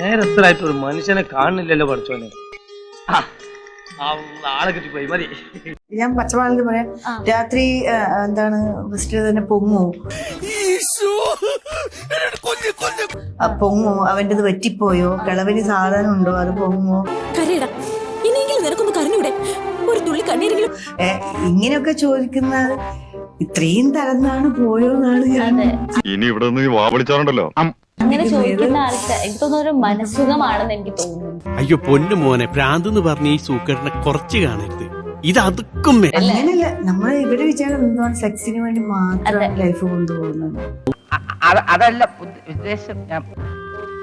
നേരത്തിലായിട്ട് ഒരു മനുഷ്യനെ കാണുന്നില്ലല്ലോ പഠിച്ചോനെ. ആളെ കിട്ടിപ്പോയി മതി. ഞാൻ പച്ചമാണെന്ന് പറയാം. രാത്രി എന്താണ് ഫസ്റ്റ് തന്നെ പൊങ്ങോ പൊങ്ങോ അവൻ്റെത് പറ്റിപ്പോയോ, കിളവിന് സാധനം ഉണ്ടോ, അത് പൊങ്ങോ, ഇങ്ങനെയൊക്കെ ചോദിക്കുന്നത് ഇത്രയും തരന്നാണ് പോയോന്നാണ് ഞാൻ. ഇനി ഇവിടെ നിന്ന് വാവളിച്ചാറുണ്ടല്ലോ. അങ്ങനെ ചോദിക്കുന്ന ആൾക്ക് എനിക്ക് തോന്നുന്ന ഒരു മനസ്സുഖമാണെന്ന് എനിക്ക് തോന്നുന്നു. അയ്യോ പൊന്നു മോനെ, ഭ്രാന്തെന്ന് പറഞ്ഞ ഈ സൂക്കേടിനെ കുറച്ച് കാണരുത്. ഇത് അതുക്കും അങ്ങനെയല്ല, നമ്മൾ ഇവര് വിചാരം എന്താണ് സെക്സിന് വേണ്ടി മാത്രം ലൈഫ് കൊണ്ടുപോകുന്നത്. അതല്ല ഉദ്ദേശം.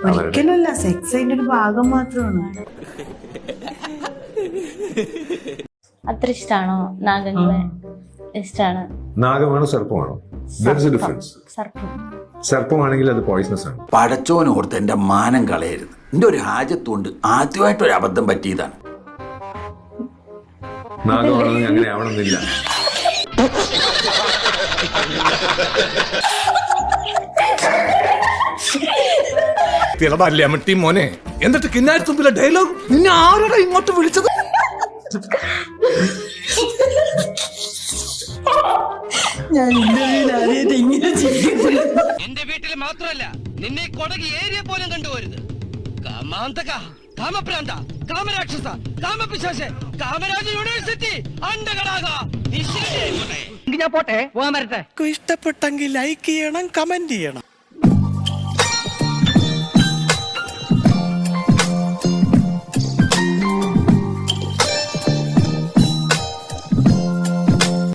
ഒരിക്കലും അല്ല, സെക്സ് അതിന്റെ ഒരു ഭാഗം മാത്രമാണ്. അത്ര ഇഷ്ടാണോ നാഗങ്ങളെ? ഇഷ്ടാണ്. നാഗമാണോ സർപ്പമാണോ? സർപ്പമാണെങ്കിൽ അത് പോയിസണസ് ആണ്. പടച്ചോനോർത്ത് എന്റെ മാനം കളയരുത്. എന്റെ ഒരു ഹാജത്തുകൊണ്ട് ആദ്യമായിട്ട് ഒരു അബദ്ധം പറ്റിയതാണ്. നാഗമാണെന്ന് അങ്ങനെ ആവണമെന്നില്ല. മോനെ എന്നിട്ട് കിന്നാരത്തുമ്പിലെ ഡയലോഗ് നിന്നെ ആരോടാ ഇങ്ങോട്ട് വിളിച്ചത്? എന്റെ വീട്ടിൽ മാത്രമല്ല, നിന്നെ കൊടകി ഏരിയ പോലും കണ്ടുപോരുത്. കാമാന്തക, കാമപ്രാന്ത, കാമരാക്ഷസ, കാമപിശാച, കാമരാജ യൂണിവേഴ്സിറ്റി അണ്ടകളാക. ഞാൻ പോട്ടെ, പോകാൻ വരട്ടെ. ഇഷ്ടപ്പെട്ടെങ്കിൽ ലൈക്ക് ചെയ്യണം, കമന്റ് ചെയ്യണം.